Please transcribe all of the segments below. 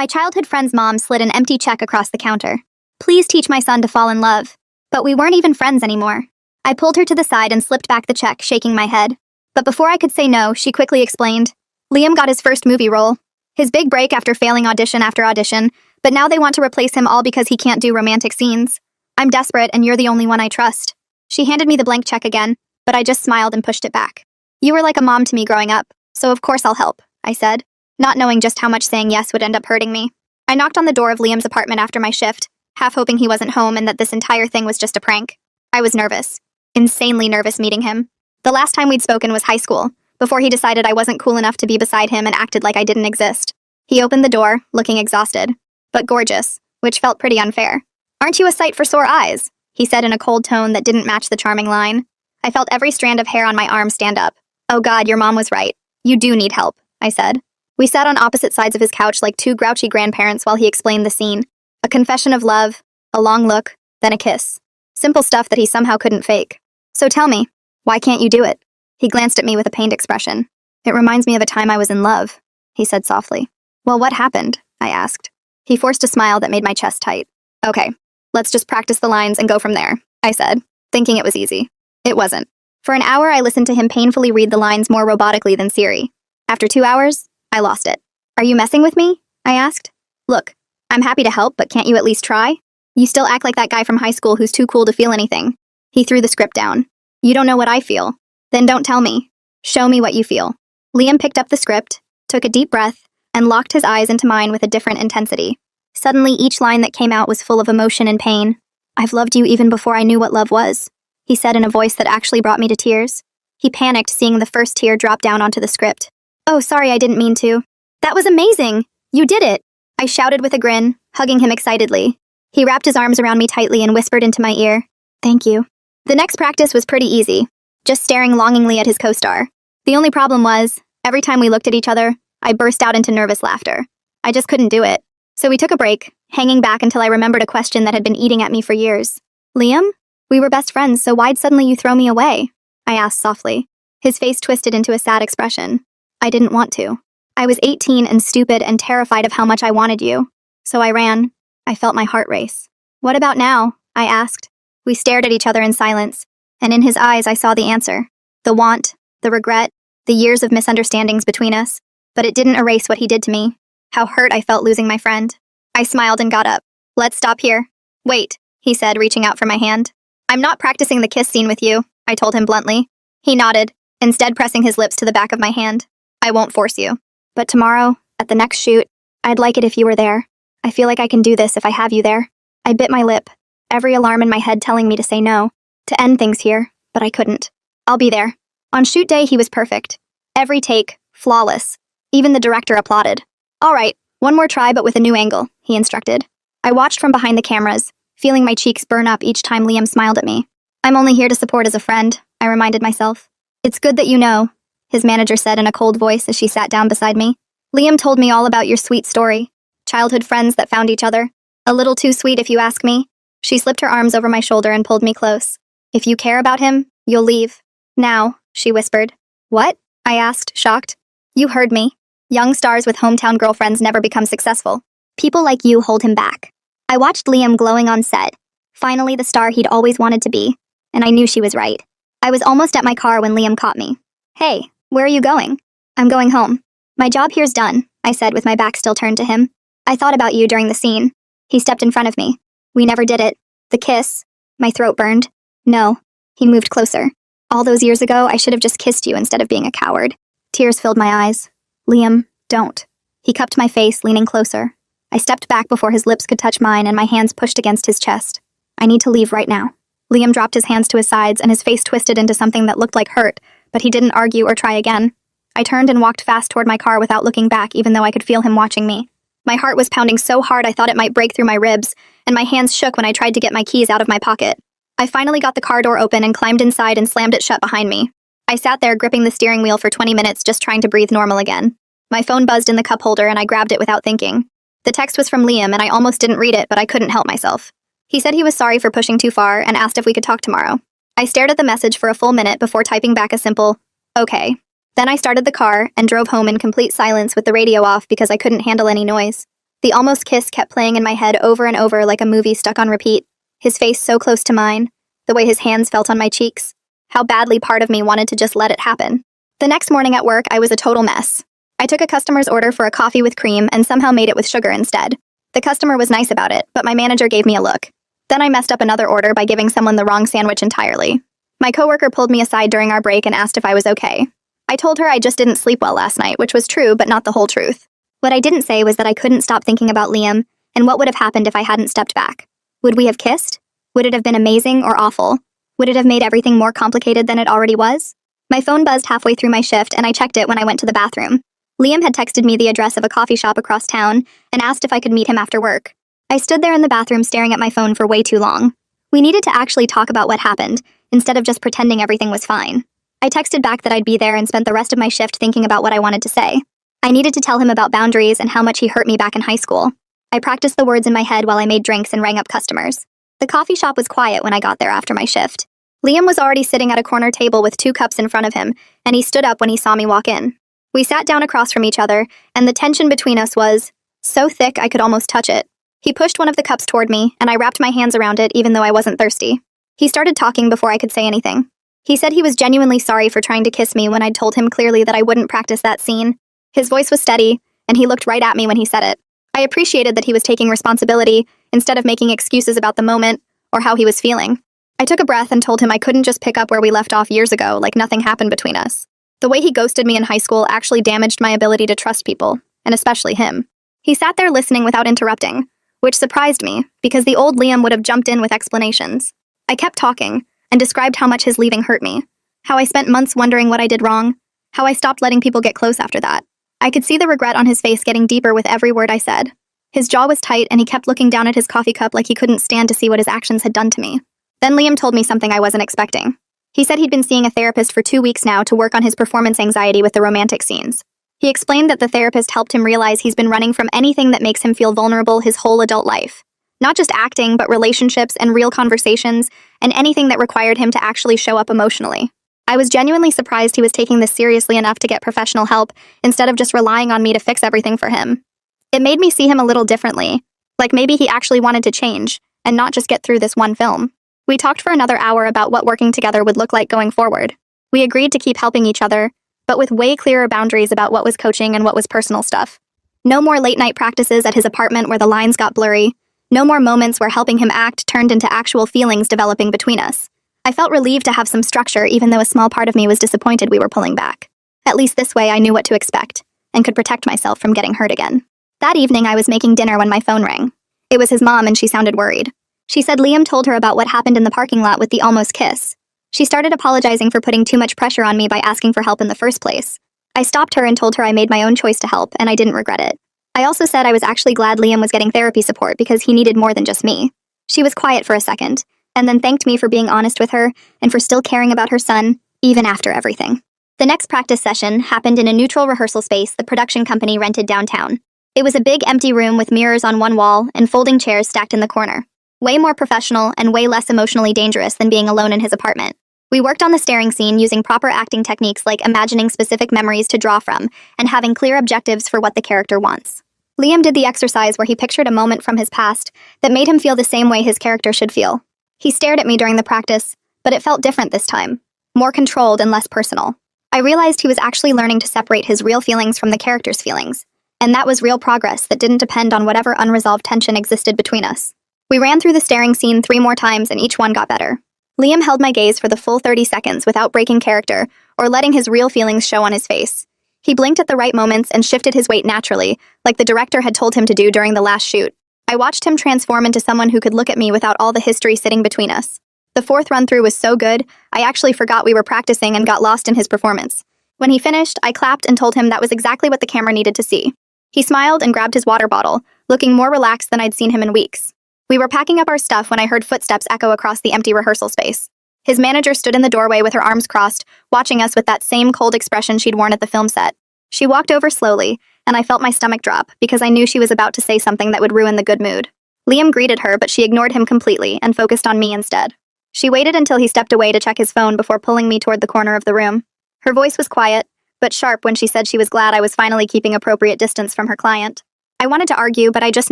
My childhood friend's mom slid an empty check across the counter. Please teach my son to fall in love. But we weren't even friends anymore. I pulled her to the side and slipped back the check, shaking my head. But before I could say no, she quickly explained. Liam got his first movie role. His big break after failing audition after audition, but now they want to replace him all because he can't do romantic scenes. I'm desperate and you're the only one I trust. She handed me the blank check again, but I just smiled and pushed it back. You were like a mom to me growing up, so of course I'll help, I said, not knowing just how much saying yes would end up hurting me. I knocked on the door of Liam's apartment after my shift, half hoping he wasn't home and that this entire thing was just a prank. I was nervous. Insanely nervous meeting him. The last time we'd spoken was high school, before he decided I wasn't cool enough to be beside him and acted like I didn't exist. He opened the door, looking exhausted, but gorgeous, which felt pretty unfair. Aren't you a sight for sore eyes? He said in a cold tone that didn't match the charming line. I felt every strand of hair on my arm stand up. Oh God, your mom was right. You do need help, I said. We sat on opposite sides of his couch like two grouchy grandparents while he explained the scene. A confession of love, a long look, then a kiss. Simple stuff that he somehow couldn't fake. So tell me, why can't you do it? He glanced at me with a pained expression. It reminds me of a time I was in love, he said softly. Well, what happened? I asked. He forced a smile that made my chest tight. Okay, let's just practice the lines and go from there, I said, thinking it was easy. It wasn't. For an hour, I listened to him painfully read the lines more robotically than Siri. After 2 hours, I lost it. Are you messing with me? I asked. Look, I'm happy to help, but can't you at least try? You still act like that guy from high school who's too cool to feel anything. He threw the script down. You don't know what I feel. Then don't tell me. Show me what you feel. Liam picked up the script, took a deep breath, and locked his eyes into mine with a different intensity. Suddenly, each line that came out was full of emotion and pain. I've loved you even before I knew what love was, he said in a voice that actually brought me to tears. He panicked, seeing the first tear drop down onto the script. Oh, sorry, I didn't mean to. That was amazing! You did it! I shouted with a grin, hugging him excitedly. He wrapped his arms around me tightly and whispered into my ear, Thank you. The next practice was pretty easy, just staring longingly at his co-star. The only problem was, every time we looked at each other, I burst out into nervous laughter. I just couldn't do it. So we took a break, hanging back until I remembered a question that had been eating at me for years. Liam? We were best friends, so why'd suddenly you throw me away? I asked softly. His face twisted into a sad expression. I didn't want to. I was 18 and stupid and terrified of how much I wanted you. So I ran. I felt my heart race. What about now? I asked. We stared at each other in silence, and in his eyes I saw the answer. The want, the regret, the years of misunderstandings between us. But it didn't erase what he did to me. How hurt I felt losing my friend. I smiled and got up. Let's stop here. Wait, he said, reaching out for my hand. I'm not practicing the kiss scene with you, I told him bluntly. He nodded, instead pressing his lips to the back of my hand. I won't force you. But tomorrow, at the next shoot, I'd like it if you were there. I feel like I can do this if I have you there. I bit my lip, every alarm in my head telling me to say no, to end things here, but I couldn't. I'll be there. On shoot day, he was perfect. Every take, flawless. Even the director applauded. All right, one more try but with a new angle, he instructed. I watched from behind the cameras, feeling my cheeks burn up each time Liam smiled at me. I'm only here to support as a friend, I reminded myself. It's good that you know, his manager said in a cold voice as she sat down beside me. Liam told me all about your sweet story. Childhood friends that found each other. A little too sweet if you ask me. She slipped her arms over my shoulder and pulled me close. If you care about him, you'll leave. Now, she whispered. What? I asked, shocked. You heard me. Young stars with hometown girlfriends never become successful. People like you hold him back. I watched Liam glowing on set. Finally the star he'd always wanted to be. And I knew she was right. I was almost at my car when Liam caught me. Hey, where are you going? I'm going home. My job here's done, I said with my back still turned to him. I thought about you during the scene. He stepped in front of me. We never did it. The kiss. My throat burned. No. He moved closer. All those years ago, I should have just kissed you instead of being a coward. Tears filled my eyes. Liam, don't. He cupped my face, leaning closer. I stepped back before his lips could touch mine and my hands pushed against his chest. I need to leave right now. Liam dropped his hands to his sides and his face twisted into something that looked like hurt, but he didn't argue or try again. I turned and walked fast toward my car without looking back, even though I could feel him watching me. My heart was pounding so hard I thought it might break through my ribs, and my hands shook when I tried to get my keys out of my pocket. I finally got the car door open and climbed inside and slammed it shut behind me. I sat there gripping the steering wheel for 20 minutes just trying to breathe normal again. My phone buzzed in the cup holder and I grabbed it without thinking. The text was from Liam and I almost didn't read it, but I couldn't help myself. He said he was sorry for pushing too far and asked if we could talk tomorrow. I stared at the message for a full minute before typing back a simple, okay. Then I started the car and drove home in complete silence with the radio off because I couldn't handle any noise. The almost kiss kept playing in my head over and over like a movie stuck on repeat. His face so close to mine, the way his hands felt on my cheeks. How badly part of me wanted to just let it happen. The next morning at work, I was a total mess. I took a customer's order for a coffee with cream and somehow made it with sugar instead. The customer was nice about it, but my manager gave me a look. Then I messed up another order by giving someone the wrong sandwich entirely. My coworker pulled me aside during our break and asked if I was okay. I told her I just didn't sleep well last night, which was true, but not the whole truth. What I didn't say was that I couldn't stop thinking about Liam and what would have happened if I hadn't stepped back. Would we have kissed? Would it have been amazing or awful? Would it have made everything more complicated than it already was? My phone buzzed halfway through my shift and I checked it when I went to the bathroom. Liam had texted me the address of a coffee shop across town and asked if I could meet him after work. I stood there in the bathroom staring at my phone for way too long. We needed to actually talk about what happened, instead of just pretending everything was fine. I texted back that I'd be there and spent the rest of my shift thinking about what I wanted to say. I needed to tell him about boundaries and how much he hurt me back in high school. I practiced the words in my head while I made drinks and rang up customers. The coffee shop was quiet when I got there after my shift. Liam was already sitting at a corner table with 2 cups in front of him, and he stood up when he saw me walk in. We sat down across from each other, and the tension between us was so thick I could almost touch it. He pushed one of the cups toward me, and I wrapped my hands around it even though I wasn't thirsty. He started talking before I could say anything. He said he was genuinely sorry for trying to kiss me when I'd told him clearly that I wouldn't practice that scene. His voice was steady, and he looked right at me when he said it. I appreciated that he was taking responsibility instead of making excuses about the moment or how he was feeling. I took a breath and told him I couldn't just pick up where we left off years ago like nothing happened between us. The way he ghosted me in high school actually damaged my ability to trust people, and especially him. He sat there listening without interrupting, which surprised me because the old Liam would have jumped in with explanations. I kept talking and described how much his leaving hurt me, how I spent months wondering what I did wrong, how I stopped letting people get close after that. I could see the regret on his face getting deeper with every word I said. His jaw was tight and he kept looking down at his coffee cup like he couldn't stand to see what his actions had done to me. Then Liam told me something I wasn't expecting. He said he'd been seeing a therapist for 2 weeks now to work on his performance anxiety with the romantic scenes. He explained that the therapist helped him realize he's been running from anything that makes him feel vulnerable his whole adult life. Not just acting, but relationships and real conversations, and anything that required him to actually show up emotionally. I was genuinely surprised he was taking this seriously enough to get professional help instead of just relying on me to fix everything for him. It made me see him a little differently, like maybe he actually wanted to change, and not just get through this one film. We talked for another hour about what working together would look like going forward. We agreed to keep helping each other, but with way clearer boundaries about what was coaching and what was personal stuff. No more late-night practices at his apartment where the lines got blurry. No more moments where helping him act turned into actual feelings developing between us. I felt relieved to have some structure even though a small part of me was disappointed we were pulling back. At least this way I knew what to expect, and could protect myself from getting hurt again. That evening I was making dinner when my phone rang. It was his mom and she sounded worried. She said Liam told her about what happened in the parking lot with the almost kiss. She started apologizing for putting too much pressure on me by asking for help in the first place. I stopped her and told her I made my own choice to help, and I didn't regret it. I also said I was actually glad Liam was getting therapy support because he needed more than just me. She was quiet for a second, and then thanked me for being honest with her and for still caring about her son, even after everything. The next practice session happened in a neutral rehearsal space the production company rented downtown. It was a big empty room with mirrors on one wall and folding chairs stacked in the corner. Way more professional and way less emotionally dangerous than being alone in his apartment. We worked on the staring scene using proper acting techniques like imagining specific memories to draw from and having clear objectives for what the character wants. Liam did the exercise where he pictured a moment from his past that made him feel the same way his character should feel. He stared at me during the practice, but it felt different this time, more controlled and less personal. I realized he was actually learning to separate his real feelings from the character's feelings, and that was real progress that didn't depend on whatever unresolved tension existed between us. We ran through the staring scene 3 more times and each one got better. Liam held my gaze for the full 30 seconds without breaking character or letting his real feelings show on his face. He blinked at the right moments and shifted his weight naturally, like the director had told him to do during the last shoot. I watched him transform into someone who could look at me without all the history sitting between us. The 4th run-through was so good, I actually forgot we were practicing and got lost in his performance. When he finished, I clapped and told him that was exactly what the camera needed to see. He smiled and grabbed his water bottle, looking more relaxed than I'd seen him in weeks. We were packing up our stuff when I heard footsteps echo across the empty rehearsal space. His manager stood in the doorway with her arms crossed, watching us with that same cold expression she'd worn at the film set. She walked over slowly, and I felt my stomach drop because I knew she was about to say something that would ruin the good mood. Liam greeted her, but she ignored him completely and focused on me instead. She waited until he stepped away to check his phone before pulling me toward the corner of the room. Her voice was quiet, but sharp when she said she was glad I was finally keeping appropriate distance from her client. I wanted to argue, but I just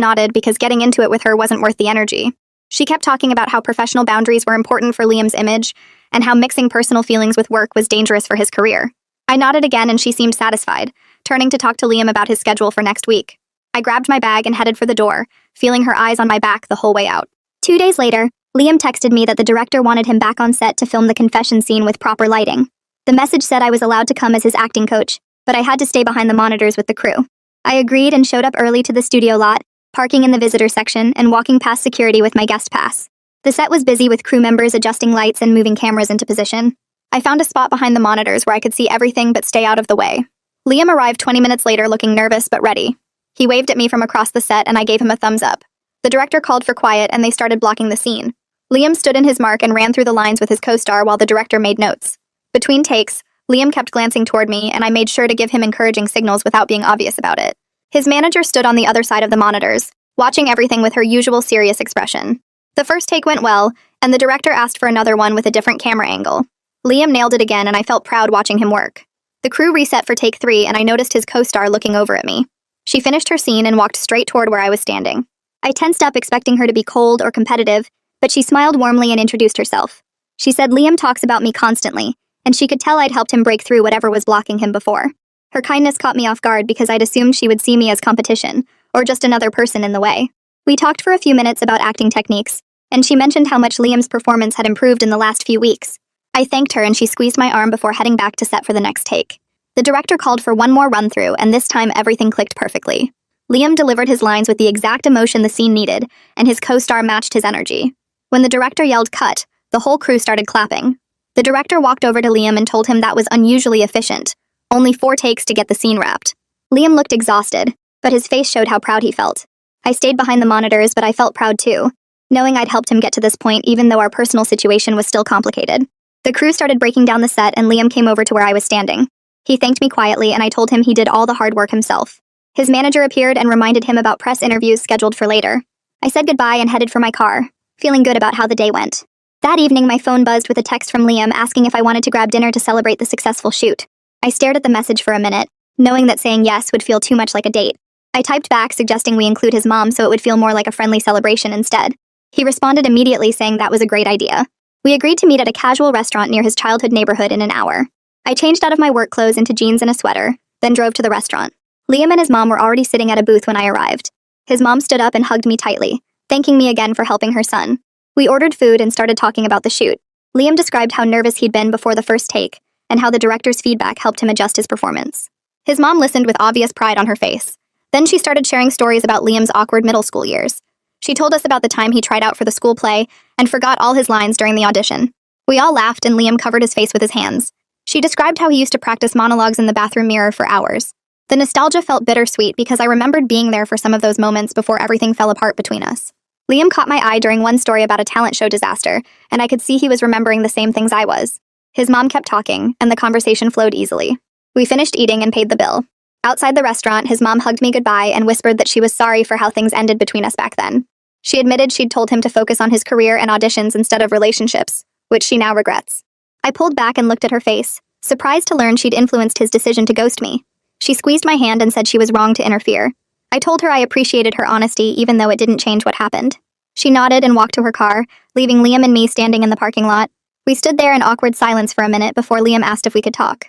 nodded because getting into it with her wasn't worth the energy. She kept talking about how professional boundaries were important for Liam's image and how mixing personal feelings with work was dangerous for his career. I nodded again and she seemed satisfied, turning to talk to Liam about his schedule for next week. I grabbed my bag and headed for the door, feeling her eyes on my back the whole way out. 2 days later, Liam texted me that the director wanted him back on set to film the confession scene with proper lighting. The message said I was allowed to come as his acting coach, but I had to stay behind the monitors with the crew. I agreed and showed up early to the studio lot, parking in the visitor section and walking past security with my guest pass. The set was busy with crew members adjusting lights and moving cameras into position. I found a spot behind the monitors where I could see everything but stay out of the way. Liam arrived 20 minutes later looking nervous but ready. He waved at me from across the set and I gave him a thumbs up. The director called for quiet and they started blocking the scene. Liam stood in his mark and ran through the lines with his co-star while the director made notes. Between takes, Liam kept glancing toward me and I made sure to give him encouraging signals without being obvious about it. His manager stood on the other side of the monitors, watching everything with her usual serious expression. The first take went well, and the director asked for another one with a different camera angle. Liam nailed it again and I felt proud watching him work. The crew reset for take 3 and I noticed his co-star looking over at me. She finished her scene and walked straight toward where I was standing. I tensed up expecting her to be cold or competitive, but she smiled warmly and introduced herself. She said Liam talks about me constantly, and she could tell I'd helped him break through whatever was blocking him before. Her kindness caught me off guard because I'd assumed she would see me as competition, or just another person in the way. We talked for a few minutes about acting techniques, and she mentioned how much Liam's performance had improved in the last few weeks. I thanked her and she squeezed my arm before heading back to set for the next take. The director called for one more run-through, and this time everything clicked perfectly. Liam delivered his lines with the exact emotion the scene needed, and his co-star matched his energy. When the director yelled cut, the whole crew started clapping. The director walked over to Liam and told him that was unusually efficient. Only 4 takes to get the scene wrapped. Liam looked exhausted, but his face showed how proud he felt. I stayed behind the monitors, but I felt proud too, knowing I'd helped him get to this point even though our personal situation was still complicated. The crew started breaking down the set and Liam came over to where I was standing. He thanked me quietly and I told him he did all the hard work himself. His manager appeared and reminded him about press interviews scheduled for later. I said goodbye and headed for my car, feeling good about how the day went. That evening, my phone buzzed with a text from Liam asking if I wanted to grab dinner to celebrate the successful shoot. I stared at the message for a minute, knowing that saying yes would feel too much like a date. I typed back suggesting we include his mom so it would feel more like a friendly celebration instead. He responded immediately saying that was a great idea. We agreed to meet at a casual restaurant near his childhood neighborhood in an hour. I changed out of my work clothes into jeans and a sweater, then drove to the restaurant. Liam and his mom were already sitting at a booth when I arrived. His mom stood up and hugged me tightly, thanking me again for helping her son. We ordered food and started talking about the shoot. Liam described how nervous he'd been before the first take, and how the director's feedback helped him adjust his performance. His mom listened with obvious pride on her face. Then she started sharing stories about Liam's awkward middle school years. She told us about the time he tried out for the school play and forgot all his lines during the audition. We all laughed and Liam covered his face with his hands. She described how he used to practice monologues in the bathroom mirror for hours. The nostalgia felt bittersweet because I remembered being there for some of those moments before everything fell apart between us. Liam caught my eye during one story about a talent show disaster, and I could see he was remembering the same things I was. His mom kept talking, and the conversation flowed easily. We finished eating and paid the bill. Outside the restaurant, his mom hugged me goodbye and whispered that she was sorry for how things ended between us back then. She admitted she'd told him to focus on his career and auditions instead of relationships, which she now regrets. I pulled back and looked at her face, surprised to learn she'd influenced his decision to ghost me. She squeezed my hand and said she was wrong to interfere. I told her I appreciated her honesty even though it didn't change what happened. She nodded and walked to her car, leaving Liam and me standing in the parking lot. We stood there in awkward silence for a minute before Liam asked if we could talk.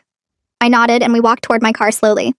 I nodded and we walked toward my car slowly.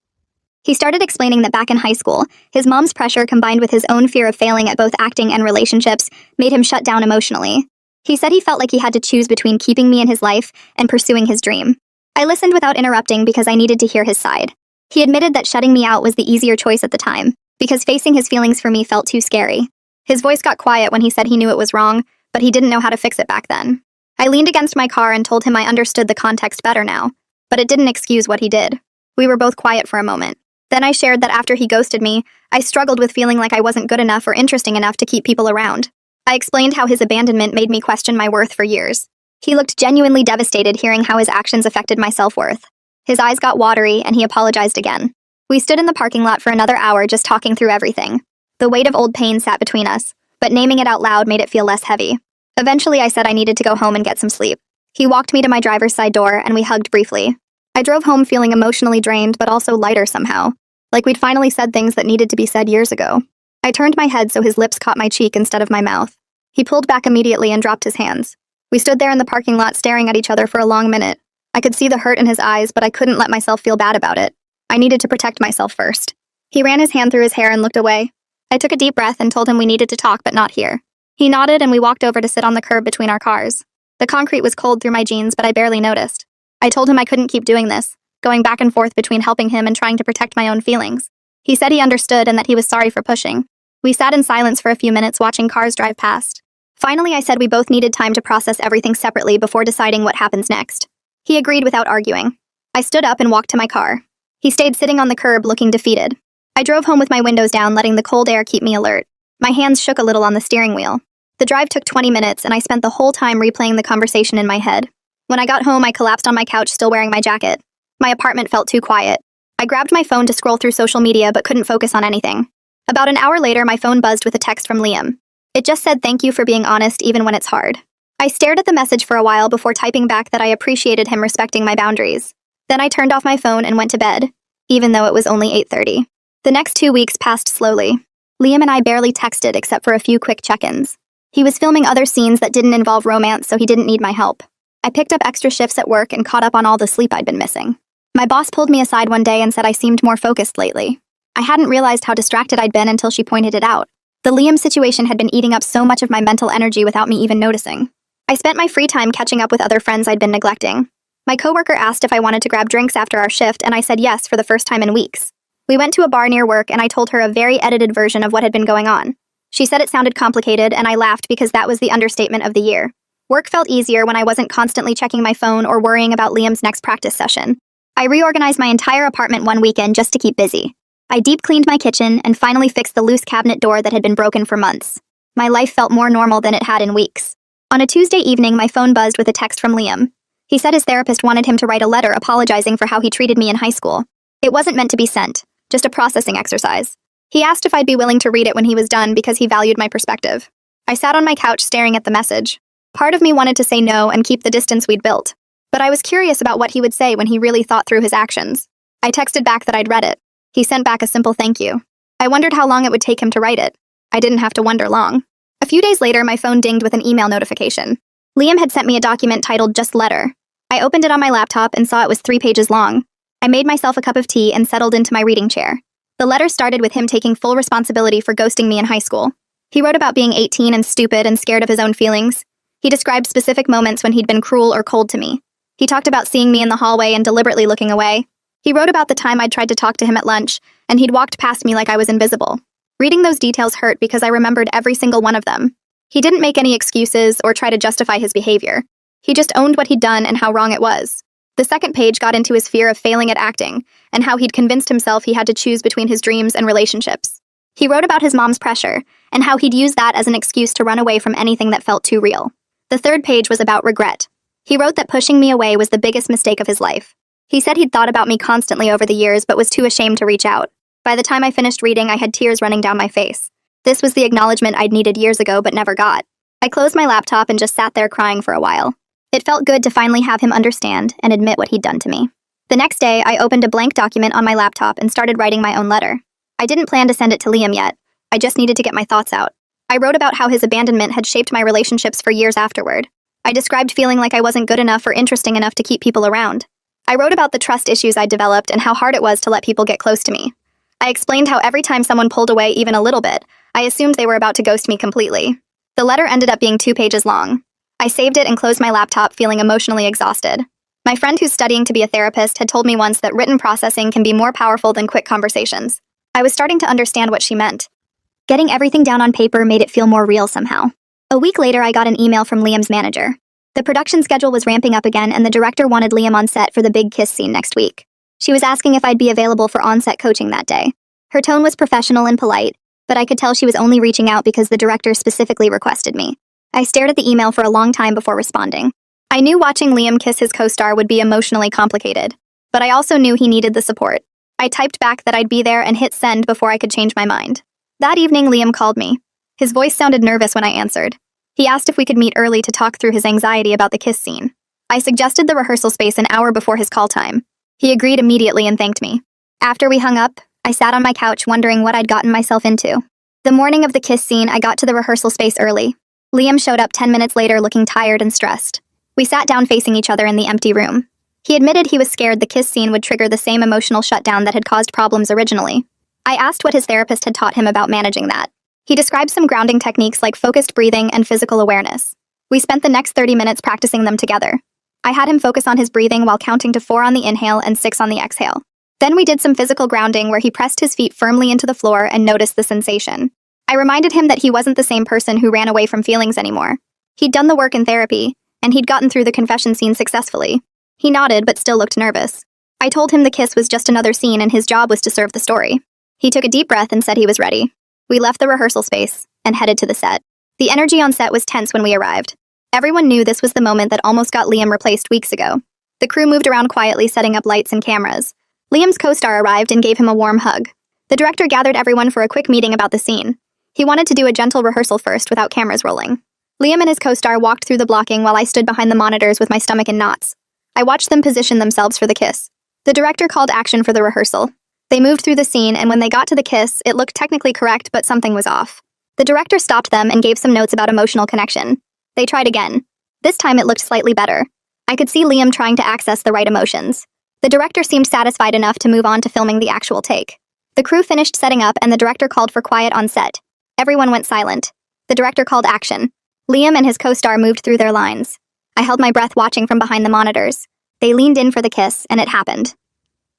He started explaining that back in high school, his mom's pressure combined with his own fear of failing at both acting and relationships made him shut down emotionally. He said he felt like he had to choose between keeping me in his life and pursuing his dream. I listened without interrupting because I needed to hear his side. He admitted that shutting me out was the easier choice at the time, because facing his feelings for me felt too scary. His voice got quiet when he said he knew it was wrong, but he didn't know how to fix it back then. I leaned against my car and told him I understood the context better now, but it didn't excuse what he did. We were both quiet for a moment. Then I shared that after he ghosted me, I struggled with feeling like I wasn't good enough or interesting enough to keep people around. I explained how his abandonment made me question my worth for years. He looked genuinely devastated hearing how his actions affected my self-worth. His eyes got watery and he apologized again. We stood in the parking lot for another hour just talking through everything. The weight of old pain sat between us, but naming it out loud made it feel less heavy. Eventually I said I needed to go home and get some sleep. He walked me to my driver's side door and we hugged briefly. I drove home feeling emotionally drained but also lighter somehow. like we'd finally said things that needed to be said years ago. I turned my head so his lips caught my cheek instead of my mouth. He pulled back immediately and dropped his hands. We stood there in the parking lot staring at each other for a long minute. I could see the hurt in his eyes, but I couldn't let myself feel bad about it. I needed to protect myself first. He ran his hand through his hair and looked away. I took a deep breath and told him we needed to talk, but not here. He nodded and we walked over to sit on the curb between our cars. The concrete was cold through my jeans, but I barely noticed. I told him I couldn't keep doing this, going back and forth between helping him and trying to protect my own feelings. He said he understood and that he was sorry for pushing. We sat in silence for a few minutes watching cars drive past. Finally, I said we both needed time to process everything separately before deciding what happens next. He agreed without arguing. I stood up and walked to my car. He stayed sitting on the curb, looking defeated. I drove home with my windows down, letting the cold air keep me alert. My hands shook a little on the steering wheel. The drive took 20 minutes, and I spent the whole time replaying the conversation in my head. When I got home, I collapsed on my couch, still wearing my jacket. My apartment felt too quiet. I grabbed my phone to scroll through social media, but couldn't focus on anything. About an hour later, my phone buzzed with a text from Liam. It just said, "Thank you for being honest, even when it's hard." I stared at the message for a while before typing back that I appreciated him respecting my boundaries. Then I turned off my phone and went to bed, even though it was only 8:30. The next 2 weeks passed slowly. Liam and I barely texted except for a few quick check-ins. He was filming other scenes that didn't involve romance, so he didn't need my help. I picked up extra shifts at work and caught up on all the sleep I'd been missing. My boss pulled me aside one day and said I seemed more focused lately. I hadn't realized how distracted I'd been until she pointed it out. The Liam situation had been eating up so much of my mental energy without me even noticing. I spent my free time catching up with other friends I'd been neglecting. My coworker asked if I wanted to grab drinks after our shift, and I said yes for the first time in weeks. We went to a bar near work, and I told her a very edited version of what had been going on. She said it sounded complicated, and I laughed because that was the understatement of the year. Work felt easier when I wasn't constantly checking my phone or worrying about Liam's next practice session. I reorganized my entire apartment one weekend just to keep busy. I deep cleaned my kitchen and finally fixed the loose cabinet door that had been broken for months. My life felt more normal than it had in weeks. On a Tuesday evening, my phone buzzed with a text from Liam. He said his therapist wanted him to write a letter apologizing for how he treated me in high school. It wasn't meant to be sent, just a processing exercise. He asked if I'd be willing to read it when he was done because he valued my perspective. I sat on my couch staring at the message. Part of me wanted to say no and keep the distance we'd built. But I was curious about what he would say when he really thought through his actions. I texted back that I'd read it. He sent back a simple thank you. I wondered how long it would take him to write it. I didn't have to wonder long. A few days later, my phone dinged with an email notification. Liam had sent me a document titled Just Letter. I opened it on my laptop and saw it was 3 pages long. I made myself a cup of tea and settled into my reading chair. The letter started with him taking full responsibility for ghosting me in high school. He wrote about being 18 and stupid and scared of his own feelings. He described specific moments when he'd been cruel or cold to me. He talked about seeing me in the hallway and deliberately looking away. He wrote about the time I'd tried to talk to him at lunch, and he'd walked past me like I was invisible. Reading those details hurt because I remembered every single one of them. He didn't make any excuses or try to justify his behavior. He just owned what he'd done and how wrong it was. The second page got into his fear of failing at acting, and how he'd convinced himself he had to choose between his dreams and relationships. He wrote about his mom's pressure, and how he'd used that as an excuse to run away from anything that felt too real. The third page was about regret. He wrote that pushing me away was the biggest mistake of his life. He said he'd thought about me constantly over the years but was too ashamed to reach out. By the time I finished reading, I had tears running down my face. This was the acknowledgement I'd needed years ago but never got. I closed my laptop and just sat there crying for a while. It felt good to finally have him understand and admit what he'd done to me. The next day, I opened a blank document on my laptop and started writing my own letter. I didn't plan to send it to Liam yet. I just needed to get my thoughts out. I wrote about how his abandonment had shaped my relationships for years afterward. I described feeling like I wasn't good enough or interesting enough to keep people around. I wrote about the trust issues I'd developed and how hard it was to let people get close to me. I explained how every time someone pulled away even a little bit, I assumed they were about to ghost me completely. The letter ended up being 2 pages long. I saved it and closed my laptop, feeling emotionally exhausted. My friend who's studying to be a therapist had told me once that written processing can be more powerful than quick conversations. I was starting to understand what she meant. Getting everything down on paper made it feel more real somehow. A week later, I got an email from Liam's manager. The production schedule was ramping up again, and the director wanted Liam on set for the big kiss scene next week. She was asking if I'd be available for on-set coaching that day. Her tone was professional and polite, but I could tell she was only reaching out because the director specifically requested me. I stared at the email for a long time before responding. I knew watching Liam kiss his co-star would be emotionally complicated, but I also knew he needed the support. I typed back that I'd be there and hit send before I could change my mind. That evening, Liam called me. His voice sounded nervous when I answered. He asked if we could meet early to talk through his anxiety about the kiss scene. I suggested the rehearsal space an hour before his call time. He agreed immediately and thanked me. After we hung up, I sat on my couch wondering what I'd gotten myself into. The morning of the kiss scene, I got to the rehearsal space early. Liam showed up 10 minutes later looking tired and stressed. We sat down facing each other in the empty room. He admitted he was scared the kiss scene would trigger the same emotional shutdown that had caused problems originally. I asked what his therapist had taught him about managing that. He described some grounding techniques like focused breathing and physical awareness. We spent the next 30 minutes practicing them together. I had him focus on his breathing while counting to 4 on the inhale and 6 on the exhale. Then we did some physical grounding where he pressed his feet firmly into the floor and noticed the sensation. I reminded him that he wasn't the same person who ran away from feelings anymore. He'd done the work in therapy, and he'd gotten through the confession scene successfully. He nodded but still looked nervous. I told him the kiss was just another scene and his job was to serve the story. He took a deep breath and said he was ready. We left the rehearsal space and headed to the set. The energy on set was tense when we arrived. Everyone knew this was the moment that almost got Liam replaced weeks ago. The crew moved around quietly setting up lights and cameras. Liam's co-star arrived and gave him a warm hug. The director gathered everyone for a quick meeting about the scene. He wanted to do a gentle rehearsal first without cameras rolling. Liam and his co-star walked through the blocking while I stood behind the monitors with my stomach in knots. I watched them position themselves for the kiss. The director called action for the rehearsal. They moved through the scene, and when they got to the kiss, it looked technically correct, but something was off. The director stopped them and gave some notes about emotional connection. They tried again. This time it looked slightly better. I could see Liam trying to access the right emotions. The director seemed satisfied enough to move on to filming the actual take. The crew finished setting up and the director called for quiet on set. Everyone went silent. The director called action. Liam and his co-star moved through their lines. I held my breath watching from behind the monitors. They leaned in for the kiss, and it happened.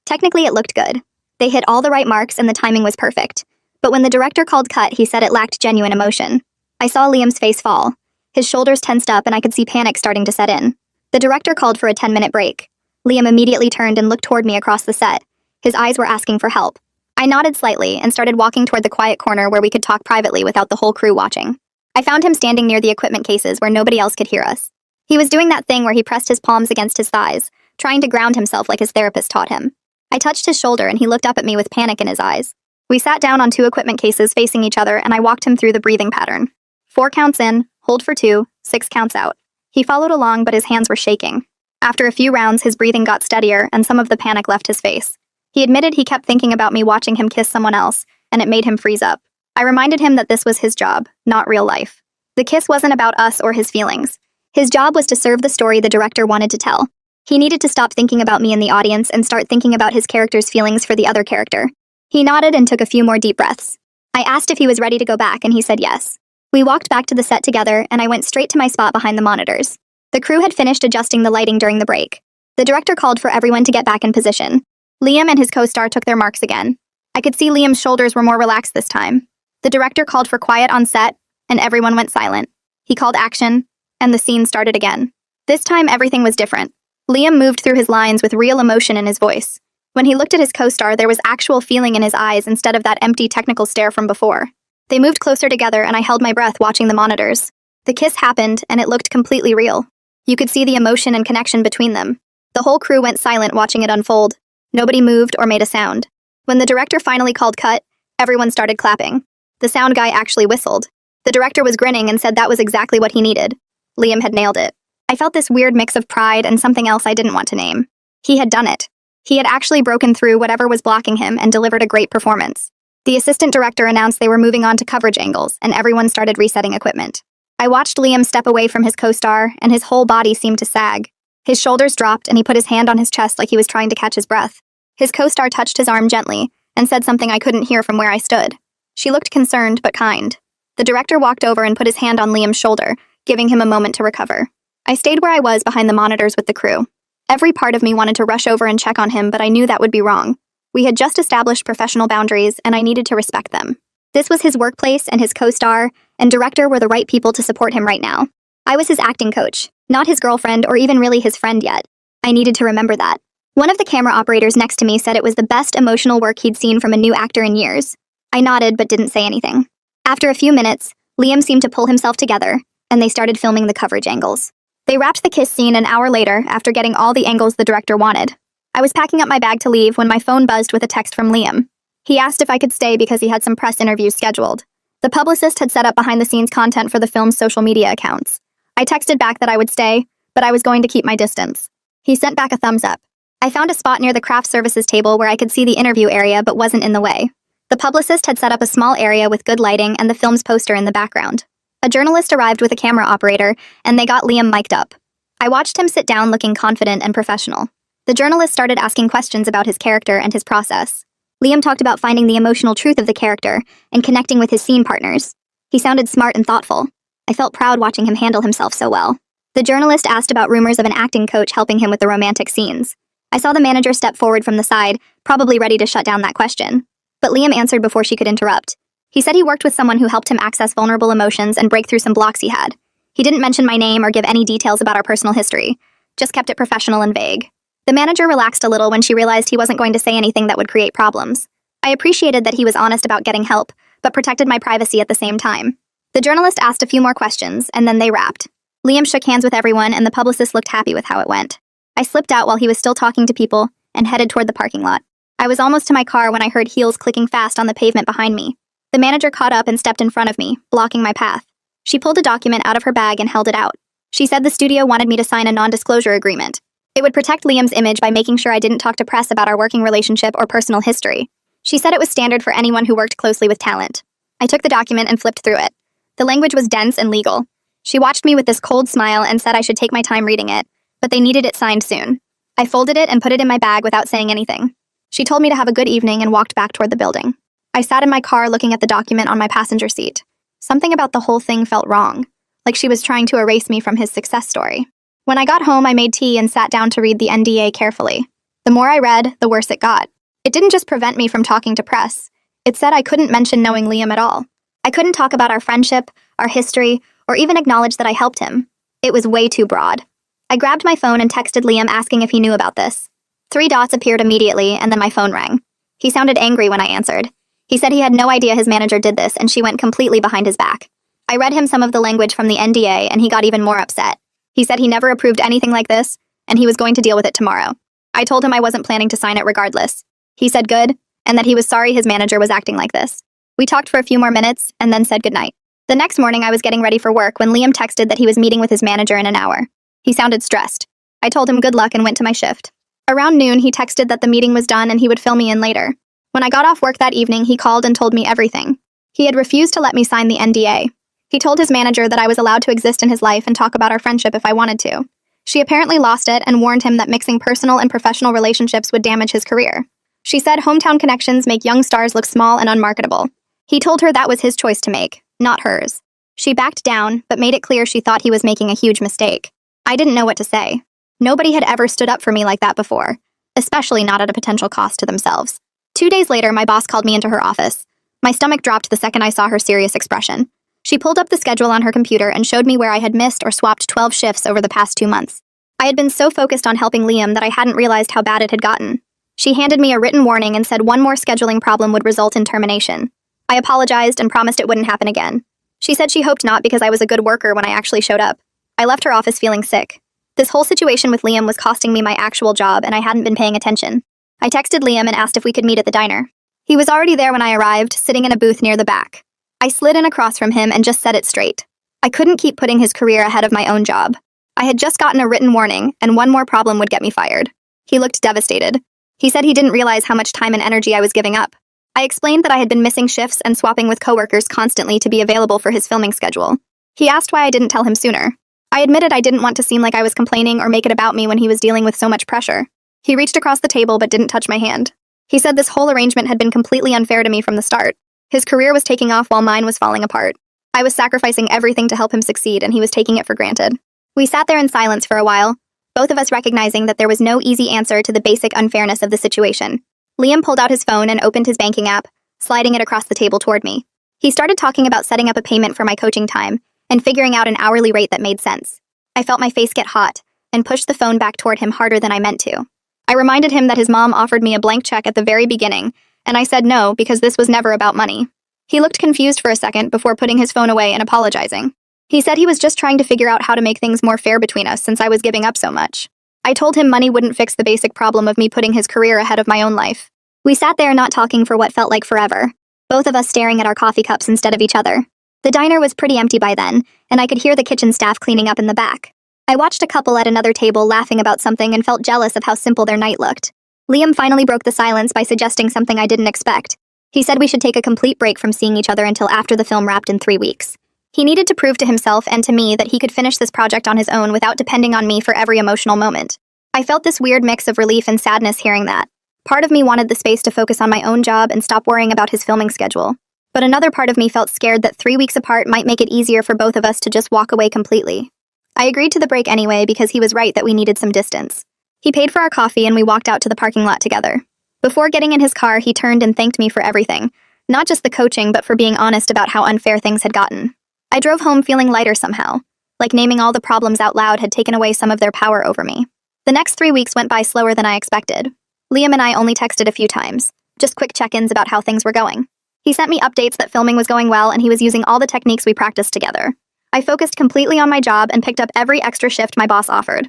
Technically, it looked good. They hit all the right marks and the timing was perfect. But when the director called cut, he said it lacked genuine emotion. I saw Liam's face fall. His shoulders tensed up and I could see panic starting to set in. The director called for a 10-minute break. Liam immediately turned and looked toward me across the set. His eyes were asking for help. I nodded slightly and started walking toward the quiet corner where we could talk privately without the whole crew watching. I found him standing near the equipment cases where nobody else could hear us. He was doing that thing where he pressed his palms against his thighs, trying to ground himself like his therapist taught him. I touched his shoulder and he looked up at me with panic in his eyes. We sat down on 2 equipment cases facing each other and I walked him through the breathing pattern. 4 counts in, hold for 2, 6 counts out. He followed along but his hands were shaking. After a few rounds, his breathing got steadier and some of the panic left his face. He admitted he kept thinking about me watching him kiss someone else, and it made him freeze up. I reminded him that this was his job, not real life. The kiss wasn't about us or his feelings. His job was to serve the story the director wanted to tell. He needed to stop thinking about me in the audience and start thinking about his character's feelings for the other character. He nodded and took a few more deep breaths. I asked if he was ready to go back, and he said yes. We walked back to the set together, and I went straight to my spot behind the monitors. The crew had finished adjusting the lighting during the break. The director called for everyone to get back in position. Liam and his co-star took their marks again. I could see Liam's shoulders were more relaxed this time. The director called for quiet on set, and everyone went silent. He called action, and the scene started again. This time, everything was different. Liam moved through his lines with real emotion in his voice. When he looked at his co-star, there was actual feeling in his eyes instead of that empty technical stare from before. They moved closer together, and I held my breath watching the monitors. The kiss happened, and it looked completely real. You could see the emotion and connection between them. The whole crew went silent watching it unfold. Nobody moved or made a sound. When the director finally called cut, everyone started clapping. The sound guy actually whistled. The director was grinning and said that was exactly what he needed. Liam had nailed it. I felt this weird mix of pride and something else I didn't want to name. He had done it. He had actually broken through whatever was blocking him and delivered a great performance. The assistant director announced they were moving on to coverage angles, and everyone started resetting equipment. I watched Liam step away from his co-star, and his whole body seemed to sag. His shoulders dropped, and he put his hand on his chest like he was trying to catch his breath. His co-star touched his arm gently and said something I couldn't hear from where I stood. She looked concerned but kind. The director walked over and put his hand on Liam's shoulder, giving him a moment to recover. I stayed where I was behind the monitors with the crew. Every part of me wanted to rush over and check on him, but I knew that would be wrong. We had just established professional boundaries, and I needed to respect them. This was his workplace, and his co-star and director were the right people to support him right now. I was his acting coach, not his girlfriend or even really his friend yet. I needed to remember that. One of the camera operators next to me said it was the best emotional work he'd seen from a new actor in years. I nodded but didn't say anything. After a few minutes, Liam seemed to pull himself together, and they started filming the coverage angles. They wrapped the kiss scene an hour later after getting all the angles the director wanted. I was packing up my bag to leave when my phone buzzed with a text from Liam. He asked if I could stay because he had some press interviews scheduled. The publicist had set up behind-the-scenes content for the film's social media accounts. I texted back that I would stay, but I was going to keep my distance. He sent back a thumbs up. I found a spot near the craft services table where I could see the interview area but wasn't in the way. The publicist had set up a small area with good lighting and the film's poster in the background. A journalist arrived with a camera operator, and they got Liam mic'd up. I watched him sit down looking confident and professional. The journalist started asking questions about his character and his process. Liam talked about finding the emotional truth of the character and connecting with his scene partners. He sounded smart and thoughtful. I felt proud watching him handle himself so well. The journalist asked about rumors of an acting coach helping him with the romantic scenes. I saw the manager step forward from the side, probably ready to shut down that question. But Liam answered before she could interrupt. He said he worked with someone who helped him access vulnerable emotions and break through some blocks he had. He didn't mention my name or give any details about our personal history, just kept it professional and vague. The manager relaxed a little when she realized he wasn't going to say anything that would create problems. I appreciated that he was honest about getting help, but protected my privacy at the same time. The journalist asked a few more questions, and then they wrapped. Liam shook hands with everyone, and the publicist looked happy with how it went. I slipped out while he was still talking to people and headed toward the parking lot. I was almost to my car when I heard heels clicking fast on the pavement behind me. The manager caught up and stepped in front of me, blocking my path. She pulled a document out of her bag and held it out. She said the studio wanted me to sign a non-disclosure agreement. It would protect Liam's image by making sure I didn't talk to press about our working relationship or personal history. She said it was standard for anyone who worked closely with talent. I took the document and flipped through it. The language was dense and legal. She watched me with this cold smile and said I should take my time reading it, but they needed it signed soon. I folded it and put it in my bag without saying anything. She told me to have a good evening and walked back toward the building. I sat in my car looking at the document on my passenger seat. Something about the whole thing felt wrong, like she was trying to erase me from his success story. When I got home, I made tea and sat down to read the NDA carefully. The more I read, the worse it got. It didn't just prevent me from talking to press. It said I couldn't mention knowing Liam at all. I couldn't talk about our friendship, our history, or even acknowledge that I helped him. It was way too broad. I grabbed my phone and texted Liam asking if he knew about this. 3 dots appeared immediately, and then my phone rang. He sounded angry when I answered. He said he had no idea his manager did this, and she went completely behind his back. I read him some of the language from the NDA, and he got even more upset. He said he never approved anything like this, and he was going to deal with it tomorrow. I told him I wasn't planning to sign it regardless. He said good, and that he was sorry his manager was acting like this. We talked for a few more minutes, and then said goodnight. The next morning, I was getting ready for work when Liam texted that he was meeting with his manager in an hour. He sounded stressed. I told him good luck and went to my shift. Around noon, he texted that the meeting was done and he would fill me in later. When I got off work that evening, he called and told me everything. He had refused to let me sign the NDA. He told his manager that I was allowed to exist in his life and talk about our friendship if I wanted to. She apparently lost it and warned him that mixing personal and professional relationships would damage his career. She said hometown connections make young stars look small and unmarketable. He told her that was his choice to make, not hers. She backed down, but made it clear she thought he was making a huge mistake. I didn't know what to say. Nobody had ever stood up for me like that before, especially not at a potential cost to themselves. 2 days later, my boss called me into her office. My stomach dropped the second I saw her serious expression. She pulled up the schedule on her computer and showed me where I had missed or swapped 12 shifts over the past 2 months. I had been so focused on helping Liam that I hadn't realized how bad it had gotten. She handed me a written warning and said one more scheduling problem would result in termination. I apologized and promised it wouldn't happen again. She said she hoped not because I was a good worker when I actually showed up. I left her office feeling sick. This whole situation with Liam was costing me my actual job and I hadn't been paying attention. I texted Liam and asked if we could meet at the diner. He was already there when I arrived, sitting in a booth near the back. I slid in across from him and just said it straight. I couldn't keep putting his career ahead of my own job. I had just gotten a written warning, and one more problem would get me fired. He looked devastated. He said he didn't realize how much time and energy I was giving up. I explained that I had been missing shifts and swapping with coworkers constantly to be available for his filming schedule. He asked why I didn't tell him sooner. I admitted I didn't want to seem like I was complaining or make it about me when he was dealing with so much pressure. He reached across the table but didn't touch my hand. He said this whole arrangement had been completely unfair to me from the start. His career was taking off while mine was falling apart. I was sacrificing everything to help him succeed, and he was taking it for granted. We sat there in silence for a while, both of us recognizing that there was no easy answer to the basic unfairness of the situation. Liam pulled out his phone and opened his banking app, sliding it across the table toward me. He started talking about setting up a payment for my coaching time and figuring out an hourly rate that made sense. I felt my face get hot and pushed the phone back toward him harder than I meant to. I reminded him that his mom offered me a blank check at the very beginning, and I said no because this was never about money. He looked confused for a second before putting his phone away and apologizing. He said he was just trying to figure out how to make things more fair between us since I was giving up so much. I told him money wouldn't fix the basic problem of me putting his career ahead of my own life. We sat there not talking for what felt like forever, both of us staring at our coffee cups instead of each other. The diner was pretty empty by then, and I could hear the kitchen staff cleaning up in the back. I watched a couple at another table laughing about something and felt jealous of how simple their night looked. Liam finally broke the silence by suggesting something I didn't expect. He said we should take a complete break from seeing each other until after the film wrapped in 3 weeks. He needed to prove to himself and to me that he could finish this project on his own without depending on me for every emotional moment. I felt this weird mix of relief and sadness hearing that. Part of me wanted the space to focus on my own job and stop worrying about his filming schedule. But another part of me felt scared that 3 weeks apart might make it easier for both of us to just walk away completely. I agreed to the break anyway because he was right that we needed some distance. He paid for our coffee and we walked out to the parking lot together. Before getting in his car, he turned and thanked me for everything. Not just the coaching, but for being honest about how unfair things had gotten. I drove home feeling lighter somehow, like naming all the problems out loud had taken away some of their power over me. The next 3 weeks went by slower than I expected. Liam and I only texted a few times, just quick check-ins about how things were going. He sent me updates that filming was going well and he was using all the techniques we practiced together. I focused completely on my job and picked up every extra shift my boss offered.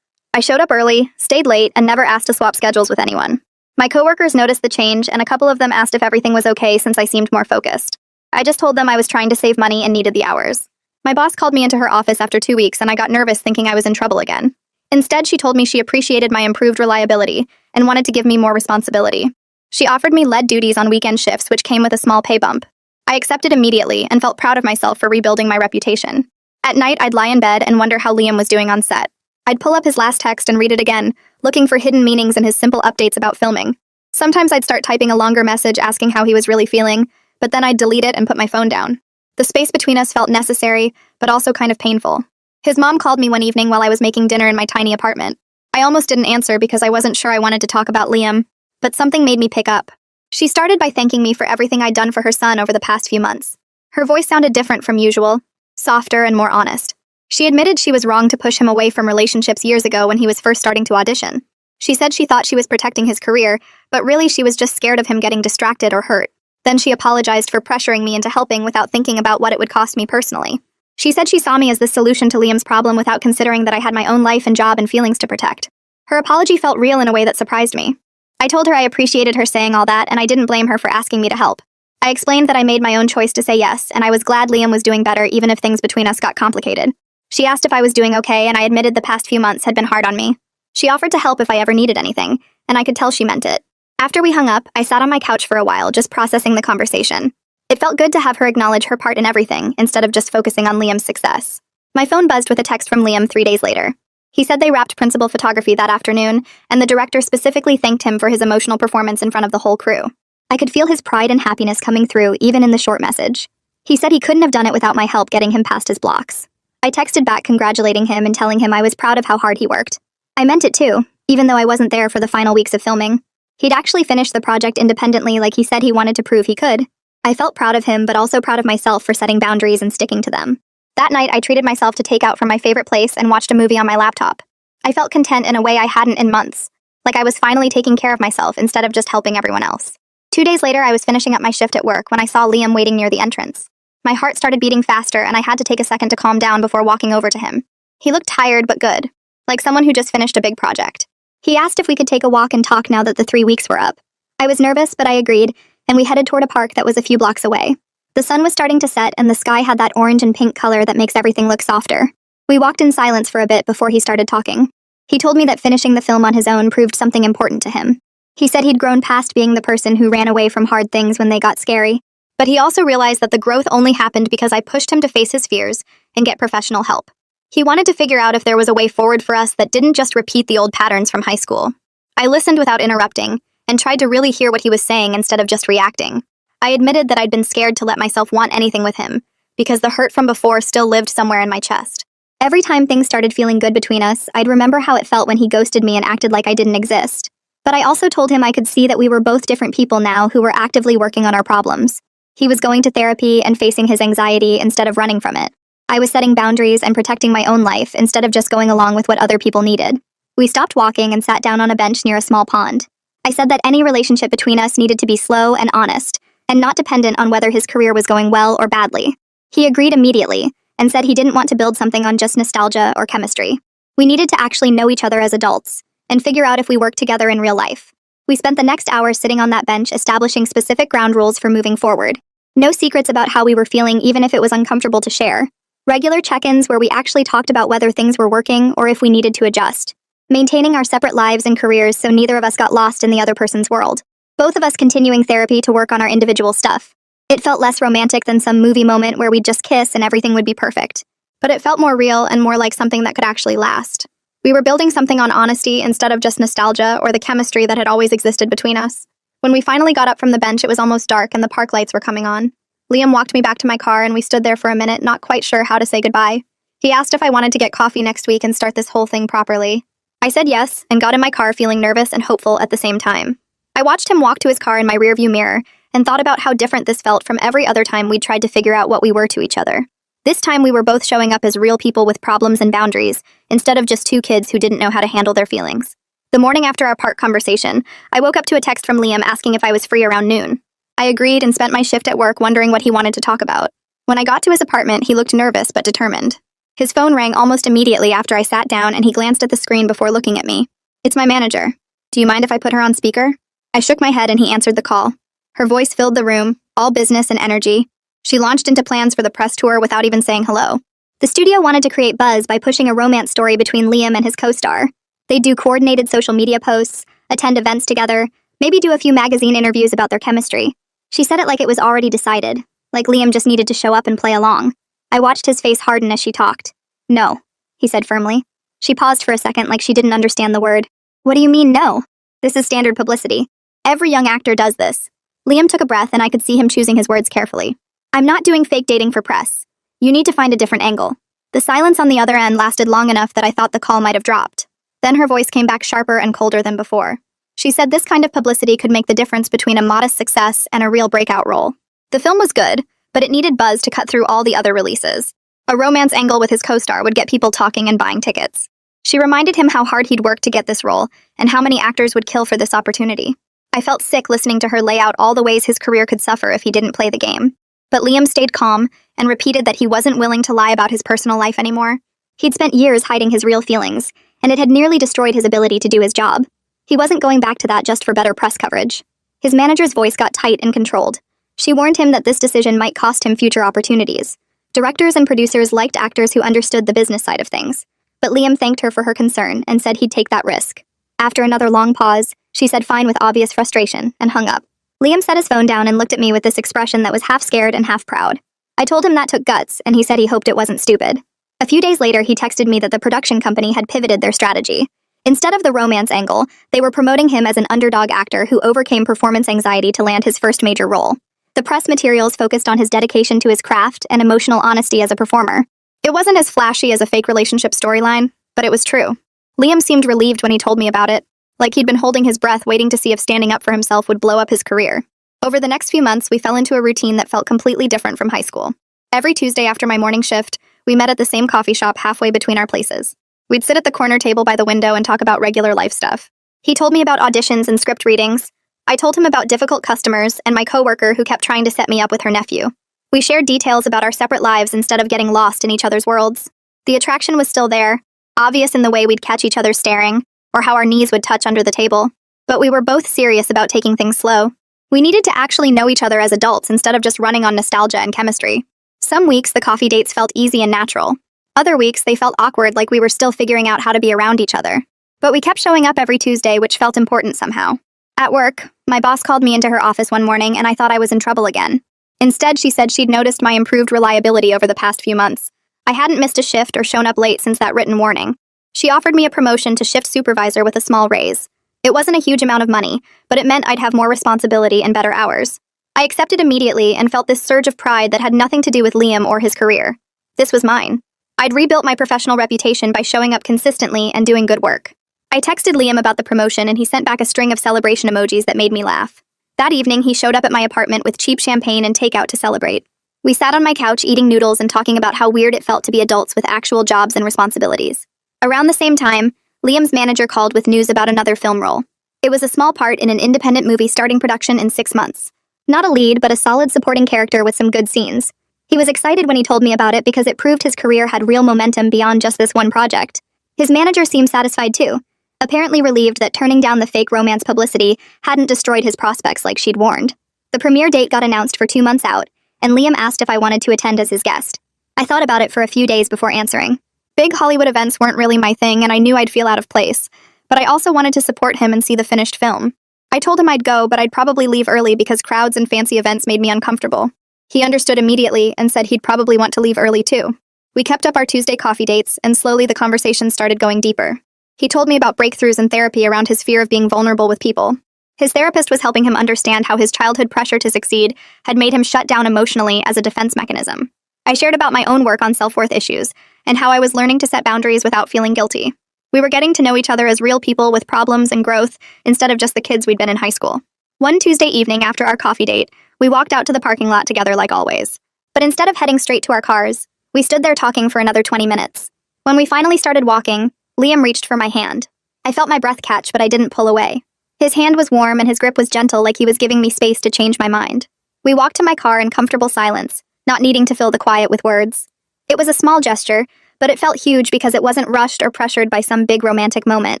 I showed up early, stayed late, and never asked to swap schedules with anyone. My coworkers noticed the change, and a couple of them asked if everything was okay since I seemed more focused. I just told them I was trying to save money and needed the hours. My boss called me into her office after 2 weeks and I got nervous thinking I was in trouble again. Instead, she told me she appreciated my improved reliability and wanted to give me more responsibility. She offered me lead duties on weekend shifts, which came with a small pay bump. I accepted immediately and felt proud of myself for rebuilding my reputation. At night, I'd lie in bed and wonder how Liam was doing on set. I'd pull up his last text and read it again, looking for hidden meanings in his simple updates about filming. Sometimes I'd start typing a longer message asking how he was really feeling, but then I'd delete it and put my phone down. The space between us felt necessary, but also kind of painful. His mom called me one evening while I was making dinner in my tiny apartment. I almost didn't answer because I wasn't sure I wanted to talk about Liam, but something made me pick up. She started by thanking me for everything I'd done for her son over the past few months. Her voice sounded different from usual, softer and more honest. She admitted she was wrong to push him away from relationships years ago when he was first starting to audition. She said she thought she was protecting his career, but really she was just scared of him getting distracted or hurt. Then she apologized for pressuring me into helping without thinking about what it would cost me personally. She said she saw me as the solution to Liam's problem without considering that I had my own life and job and feelings to protect. Her apology felt real in a way that surprised me. I told her I appreciated her saying all that and I didn't blame her for asking me to help. I explained that I made my own choice to say yes, and I was glad Liam was doing better even if things between us got complicated. She asked if I was doing okay, and I admitted the past few months had been hard on me. She offered to help if I ever needed anything, and I could tell she meant it. After we hung up, I sat on my couch for a while, just processing the conversation. It felt good to have her acknowledge her part in everything, instead of just focusing on Liam's success. My phone buzzed with a text from Liam 3 days later. He said they wrapped principal photography that afternoon, and the director specifically thanked him for his emotional performance in front of the whole crew. I could feel his pride and happiness coming through, even in the short message. He said he couldn't have done it without my help getting him past his blocks. I texted back congratulating him and telling him I was proud of how hard he worked. I meant it too, even though I wasn't there for the final weeks of filming. He'd actually finished the project independently like he said he wanted to prove he could. I felt proud of him, but also proud of myself for setting boundaries and sticking to them. That night, I treated myself to take out from my favorite place and watched a movie on my laptop. I felt content in a way I hadn't in months, like I was finally taking care of myself instead of just helping everyone else. 2 days later, I was finishing up my shift at work when I saw Liam waiting near the entrance. My heart started beating faster and I had to take a second to calm down before walking over to him. He looked tired but good, like someone who just finished a big project. He asked if we could take a walk and talk now that the 3 weeks were up. I was nervous, but I agreed, and we headed toward a park that was a few blocks away. The sun was starting to set and the sky had that orange and pink color that makes everything look softer. We walked in silence for a bit before he started talking. He told me that finishing the film on his own proved something important to him. He said he'd grown past being the person who ran away from hard things when they got scary, but he also realized that the growth only happened because I pushed him to face his fears and get professional help. He wanted to figure out if there was a way forward for us that didn't just repeat the old patterns from high school. I listened without interrupting and tried to really hear what he was saying instead of just reacting. I admitted that I'd been scared to let myself want anything with him because the hurt from before still lived somewhere in my chest. Every time things started feeling good between us, I'd remember how it felt when he ghosted me and acted like I didn't exist. But I also told him I could see that we were both different people now who were actively working on our problems. He was going to therapy and facing his anxiety instead of running from it. I was setting boundaries and protecting my own life instead of just going along with what other people needed. We stopped walking and sat down on a bench near a small pond. I said that any relationship between us needed to be slow and honest, and not dependent on whether his career was going well or badly. He agreed immediately, and said he didn't want to build something on just nostalgia or chemistry. We needed to actually know each other as adults, and figure out if we worked together in real life. We spent the next hour sitting on that bench establishing specific ground rules for moving forward. No secrets about how we were feeling even if it was uncomfortable to share. Regular check-ins where we actually talked about whether things were working or if we needed to adjust. Maintaining our separate lives and careers so neither of us got lost in the other person's world. Both of us continuing therapy to work on our individual stuff. It felt less romantic than some movie moment where we'd just kiss and everything would be perfect. But it felt more real and more like something that could actually last. We were building something on honesty instead of just nostalgia or the chemistry that had always existed between us. When we finally got up from the bench, it was almost dark and the park lights were coming on. Liam walked me back to my car and we stood there for a minute, not quite sure how to say goodbye. He asked if I wanted to get coffee next week and start this whole thing properly. I said yes and got in my car feeling nervous and hopeful at the same time. I watched him walk to his car in my rearview mirror and thought about how different this felt from every other time we'd tried to figure out what we were to each other. This time we were both showing up as real people with problems and boundaries, instead of just two kids who didn't know how to handle their feelings. The morning after our park conversation, I woke up to a text from Liam asking if I was free around noon. I agreed and spent my shift at work wondering what he wanted to talk about. When I got to his apartment, he looked nervous but determined. His phone rang almost immediately after I sat down and he glanced at the screen before looking at me. "It's my manager. Do you mind if I put her on speaker?" I shook my head and he answered the call. Her voice filled the room, all business and energy. She launched into plans for the press tour without even saying hello. The studio wanted to create buzz by pushing a romance story between Liam and his co-star. They'd do coordinated social media posts, attend events together, maybe do a few magazine interviews about their chemistry. She said it like it was already decided, like Liam just needed to show up and play along. I watched his face harden as she talked. "No," he said firmly. She paused for a second like she didn't understand the word. "What do you mean, no? This is standard publicity. Every young actor does this." Liam took a breath and I could see him choosing his words carefully. "I'm not doing fake dating for press. You need to find a different angle." The silence on the other end lasted long enough that I thought the call might have dropped. Then her voice came back sharper and colder than before. She said this kind of publicity could make the difference between a modest success and a real breakout role. The film was good, but it needed buzz to cut through all the other releases. A romance angle with his co-star would get people talking and buying tickets. She reminded him how hard he'd worked to get this role and how many actors would kill for this opportunity. I felt sick listening to her lay out all the ways his career could suffer if he didn't play the game. But Liam stayed calm and repeated that he wasn't willing to lie about his personal life anymore. He'd spent years hiding his real feelings, and it had nearly destroyed his ability to do his job. He wasn't going back to that just for better press coverage. His manager's voice got tight and controlled. She warned him that this decision might cost him future opportunities. Directors and producers liked actors who understood the business side of things. But Liam thanked her for her concern and said he'd take that risk. After another long pause, she said fine with obvious frustration and hung up. Liam set his phone down and looked at me with this expression that was half scared and half proud. I told him that took guts, and he said he hoped it wasn't stupid. A few days later, he texted me that the production company had pivoted their strategy. Instead of the romance angle, they were promoting him as an underdog actor who overcame performance anxiety to land his first major role. The press materials focused on his dedication to his craft and emotional honesty as a performer. It wasn't as flashy as a fake relationship storyline, but it was true. Liam seemed relieved when he told me about it, like he'd been holding his breath waiting to see if standing up for himself would blow up his career. Over the next few months, we fell into a routine that felt completely different from high school. Every Tuesday after my morning shift, we met at the same coffee shop halfway between our places. We'd sit at the corner table by the window and talk about regular life stuff. He told me about auditions and script readings. I told him about difficult customers and my coworker who kept trying to set me up with her nephew. We shared details about our separate lives instead of getting lost in each other's worlds. The attraction was still there, obvious in the way we'd catch each other staring, or how our knees would touch under the table. But we were both serious about taking things slow. We needed to actually know each other as adults instead of just running on nostalgia and chemistry. Some weeks, the coffee dates felt easy and natural. Other weeks, they felt awkward, like we were still figuring out how to be around each other. But we kept showing up every Tuesday, which felt important somehow. At work, my boss called me into her office one morning and I thought I was in trouble again. Instead, she said she'd noticed my improved reliability over the past few months. I hadn't missed a shift or shown up late since that written warning. She offered me a promotion to shift supervisor with a small raise. It wasn't a huge amount of money, but it meant I'd have more responsibility and better hours. I accepted immediately and felt this surge of pride that had nothing to do with Liam or his career. This was mine. I'd rebuilt my professional reputation by showing up consistently and doing good work. I texted Liam about the promotion and he sent back a string of celebration emojis that made me laugh. That evening, he showed up at my apartment with cheap champagne and takeout to celebrate. We sat on my couch eating noodles and talking about how weird it felt to be adults with actual jobs and responsibilities. Around the same time, Liam's manager called with news about another film role. It was a small part in an independent movie starting production in 6 months. Not a lead, but a solid supporting character with some good scenes. He was excited when he told me about it because it proved his career had real momentum beyond just this one project. His manager seemed satisfied too, apparently relieved that turning down the fake romance publicity hadn't destroyed his prospects like she'd warned. The premiere date got announced for 2 months out, and Liam asked if I wanted to attend as his guest. I thought about it for a few days before answering. Big Hollywood events weren't really my thing, and I knew I'd feel out of place. But I also wanted to support him and see the finished film. I told him I'd go, but I'd probably leave early because crowds and fancy events made me uncomfortable. He understood immediately and said he'd probably want to leave early too. We kept up our Tuesday coffee dates, and slowly the conversation started going deeper. He told me about breakthroughs in therapy around his fear of being vulnerable with people. His therapist was helping him understand how his childhood pressure to succeed had made him shut down emotionally as a defense mechanism. I shared about my own work on self-worth issues and how I was learning to set boundaries without feeling guilty. We were getting to know each other as real people with problems and growth instead of just the kids we'd been in high school. One Tuesday evening after our coffee date, we walked out to the parking lot together like always. But instead of heading straight to our cars, we stood there talking for another 20 minutes. When we finally started walking, Liam reached for my hand. I felt my breath catch, but I didn't pull away. His hand was warm and his grip was gentle, like he was giving me space to change my mind. We walked to my car in comfortable silence, not needing to fill the quiet with words. It was a small gesture, but it felt huge because it wasn't rushed or pressured by some big romantic moment,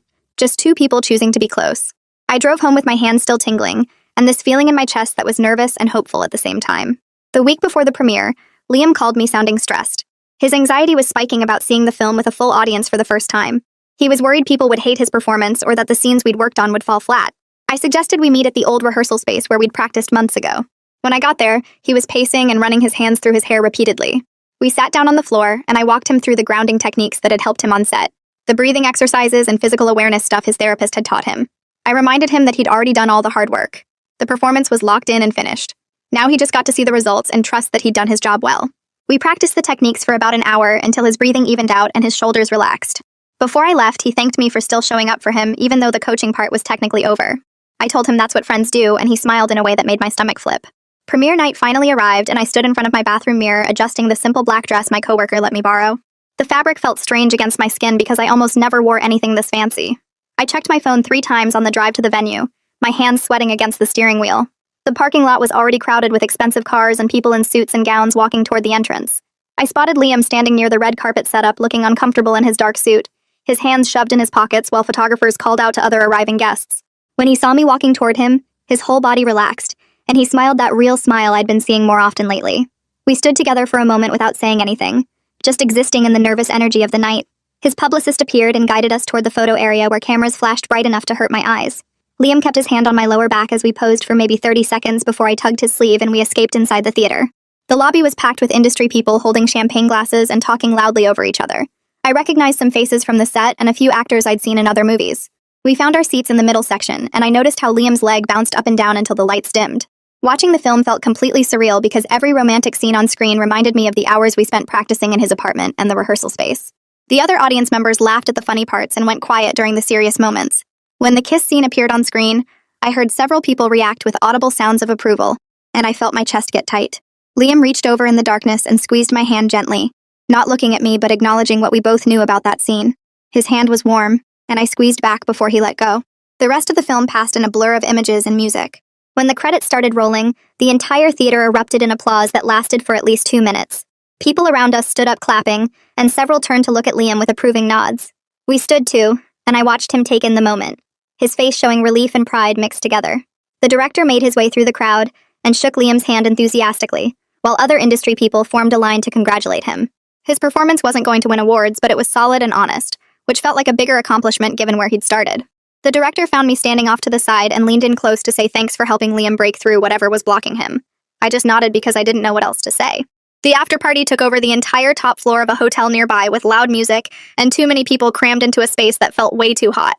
just two people choosing to be close. I drove home with my hand still tingling, and this feeling in my chest that was nervous and hopeful at the same time. The week before the premiere, Liam called me sounding stressed. His anxiety was spiking about seeing the film with a full audience for the first time. He was worried people would hate his performance or that the scenes we'd worked on would fall flat. I suggested we meet at the old rehearsal space where we'd practiced months ago. When I got there, he was pacing and running his hands through his hair repeatedly. We sat down on the floor, and I walked him through the grounding techniques that had helped him on set, the breathing exercises and physical awareness stuff his therapist had taught him. I reminded him that he'd already done all the hard work. The performance was locked in and finished. Now he just got to see the results and trust that he'd done his job well. We practiced the techniques for about an hour until his breathing evened out and his shoulders relaxed. Before I left, he thanked me for still showing up for him, even though the coaching part was technically over. I told him that's what friends do, and he smiled in a way that made my stomach flip. Premiere night finally arrived, and I stood in front of my bathroom mirror adjusting the simple black dress my coworker let me borrow. The fabric felt strange against my skin because I almost never wore anything this fancy. I checked my phone 3 times on the drive to the venue, my hands sweating against the steering wheel. The parking lot was already crowded with expensive cars and people in suits and gowns walking toward the entrance. I spotted Liam standing near the red carpet setup, looking uncomfortable in his dark suit, his hands shoved in his pockets while photographers called out to other arriving guests. When he saw me walking toward him, his whole body relaxed, and he smiled that real smile I'd been seeing more often lately. We stood together for a moment without saying anything, just existing in the nervous energy of the night. His publicist appeared and guided us toward the photo area where cameras flashed bright enough to hurt my eyes. Liam kept his hand on my lower back as we posed for maybe 30 seconds before I tugged his sleeve and we escaped inside the theater. The lobby was packed with industry people holding champagne glasses and talking loudly over each other. I recognized some faces from the set and a few actors I'd seen in other movies. We found our seats in the middle section, and I noticed how Liam's leg bounced up and down until the lights dimmed. Watching the film felt completely surreal because every romantic scene on screen reminded me of the hours we spent practicing in his apartment and the rehearsal space. The other audience members laughed at the funny parts and went quiet during the serious moments. When the kiss scene appeared on screen, I heard several people react with audible sounds of approval, and I felt my chest get tight. Liam reached over in the darkness and squeezed my hand gently, not looking at me but acknowledging what we both knew about that scene. His hand was warm, and I squeezed back before he let go. The rest of the film passed in a blur of images and music. When the credits started rolling, the entire theater erupted in applause that lasted for at least 2 minutes. People around us stood up clapping, and several turned to look at Liam with approving nods. We stood too, and I watched him take in the moment, his face showing relief and pride mixed together. The director made his way through the crowd and shook Liam's hand enthusiastically, while other industry people formed a line to congratulate him. His performance wasn't going to win awards, but it was solid and honest, which felt like a bigger accomplishment given where he'd started. The director found me standing off to the side and leaned in close to say thanks for helping Liam break through whatever was blocking him. I just nodded because I didn't know what else to say. The after-party took over the entire top floor of a hotel nearby with loud music and too many people crammed into a space that felt way too hot.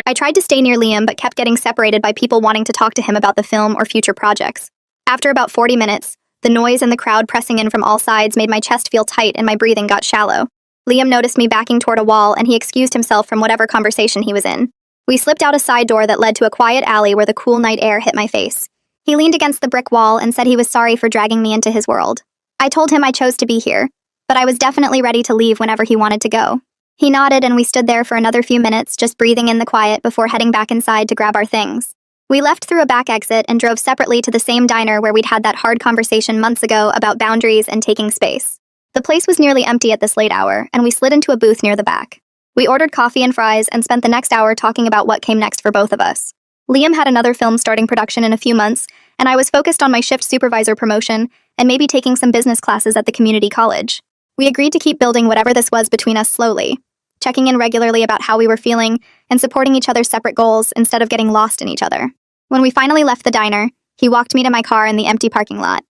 I tried to stay near Liam but kept getting separated by people wanting to talk to him about the film or future projects. After about 40 minutes, the noise and the crowd pressing in from all sides made my chest feel tight and my breathing got shallow. Liam noticed me backing toward a wall and he excused himself from whatever conversation he was in. We slipped out a side door that led to a quiet alley where the cool night air hit my face. He leaned against the brick wall and said he was sorry for dragging me into his world. I told him I chose to be here, but I was definitely ready to leave whenever he wanted to go. He nodded and we stood there for another few minutes just breathing in the quiet before heading back inside to grab our things. We left through a back exit and drove separately to the same diner where we'd had that hard conversation months ago about boundaries and taking space. The place was nearly empty at this late hour, and we slid into a booth near the back. We ordered coffee and fries and spent the next hour talking about what came next for both of us. Liam had another film starting production in a few months, and I was focused on my shift supervisor promotion and maybe taking some business classes at the community college. We agreed to keep building whatever this was between us slowly, checking in regularly about how we were feeling and supporting each other's separate goals instead of getting lost in each other. When we finally left the diner, he walked me to my car in the empty parking lot.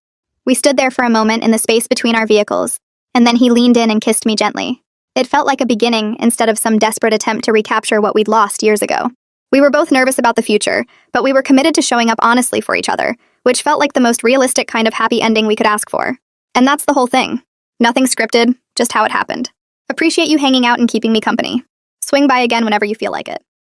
We stood there for a moment in the space between our vehicles, and then he leaned in and kissed me gently. It felt like a beginning instead of some desperate attempt to recapture what we'd lost years ago. We were both nervous about the future, but we were committed to showing up honestly for each other, which felt like the most realistic kind of happy ending we could ask for. And that's the whole thing. Nothing scripted, just how it happened. Appreciate you hanging out and keeping me company. Swing by again whenever you feel like it.